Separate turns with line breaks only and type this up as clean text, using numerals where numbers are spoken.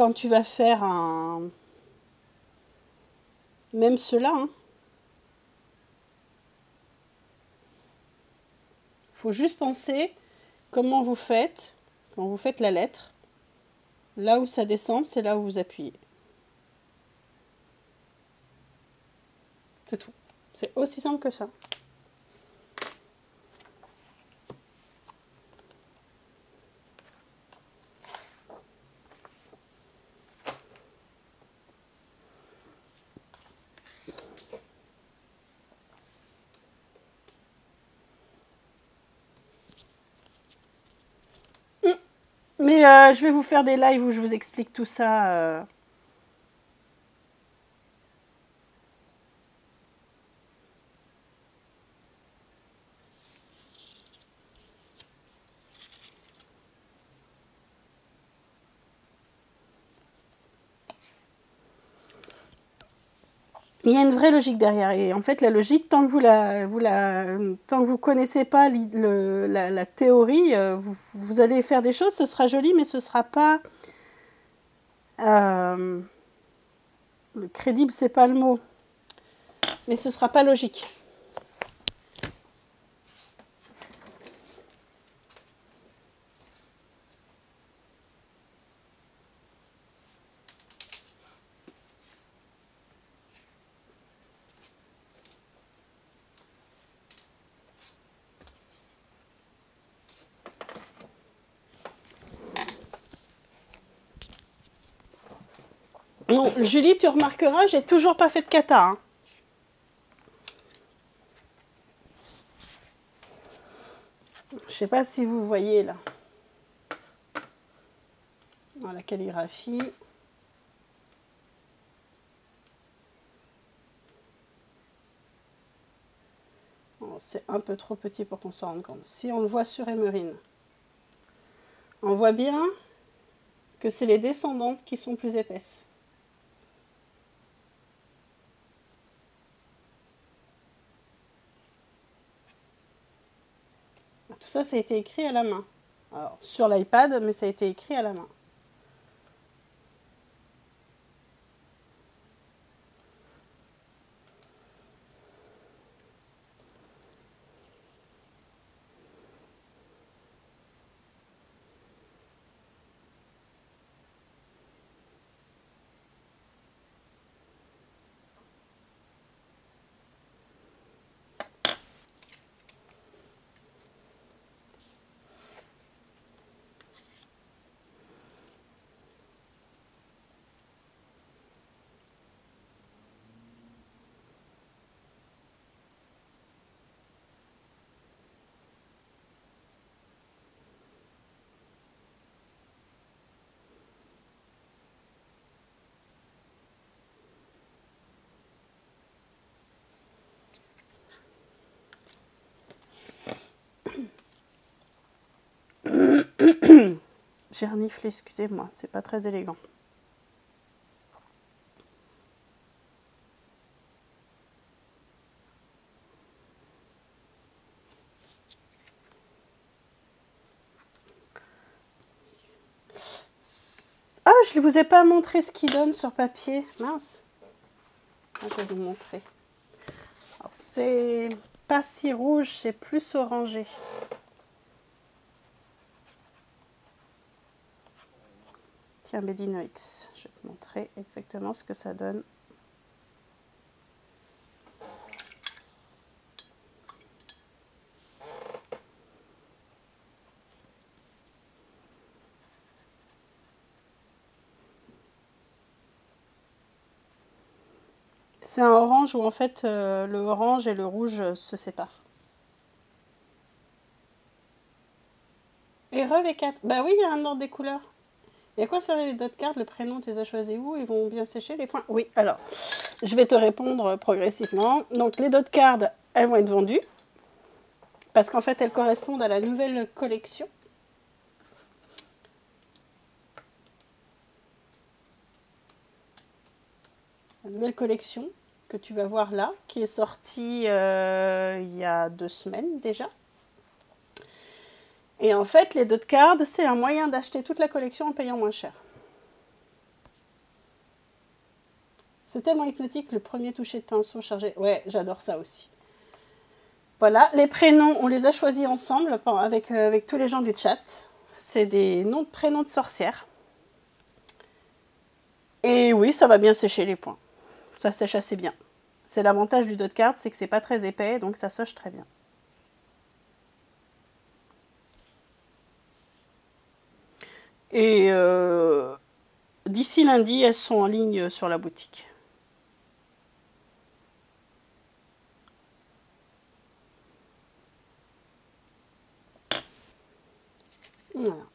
quand tu vas faire un... Même ceux-là, hein. Faut juste penser comment vous faites, quand vous faites la lettre. Là où ça descend, c'est là où vous appuyez. C'est tout. C'est aussi simple que ça. Mais je vais vous faire des lives où je vous explique tout ça. Il y a une vraie logique derrière. Et en fait, la logique, tant que vous connaissez pas la théorie, vous allez faire des choses, ce sera joli, mais ce sera pas... le crédible, c'est pas le mot. Mais ce sera pas logique. Non, Julie, tu remarqueras, j'ai toujours pas fait de kata. Hein. Je sais pas si vous voyez là. Dans la calligraphie. Bon, c'est un peu trop petit pour qu'on s'en rende compte. Si on le voit sur Emerine, on voit bien que c'est les descendantes qui sont plus épaisses. Tout ça, ça a été écrit à la main. Alors, sur l'iPad, mais ça a été écrit à la main. J'ai reniflé, excusez-moi, c'est pas très élégant. Ah, je ne vous ai pas montré ce qu'il donne sur papier. Mince. Ah, je vais vous montrer. C'est pas si rouge, c'est plus orangé. Tiens, Bedino X, je vais te montrer exactement ce que ça donne. C'est un orange où en fait le orange et le rouge se séparent. Et V4. Bah oui, il y a un ordre des couleurs. Et à quoi servent les dot cards? Le prénom, tu les as choisis où? Ils vont bien sécher les points? Oui, alors, je vais te répondre progressivement. Donc les dot cards, elles vont être vendues. Parce qu'en fait, elles correspondent à la nouvelle collection. La nouvelle collection que tu vas voir là, qui est sortie il y a 2 semaines déjà. Et en fait, les dot cards, c'est un moyen d'acheter toute la collection en payant moins cher. C'est tellement hypnotique, le premier toucher de pinceau chargé. Ouais, j'adore ça aussi. Voilà, les prénoms, on les a choisis ensemble avec tous les gens du chat. C'est des noms de prénoms de sorcières. Et oui, ça va bien sécher les points. Ça sèche assez bien. C'est l'avantage du dot card, c'est que c'est pas très épais, donc ça sèche très bien. Et d'ici lundi, elles sont en ligne sur la boutique. Voilà.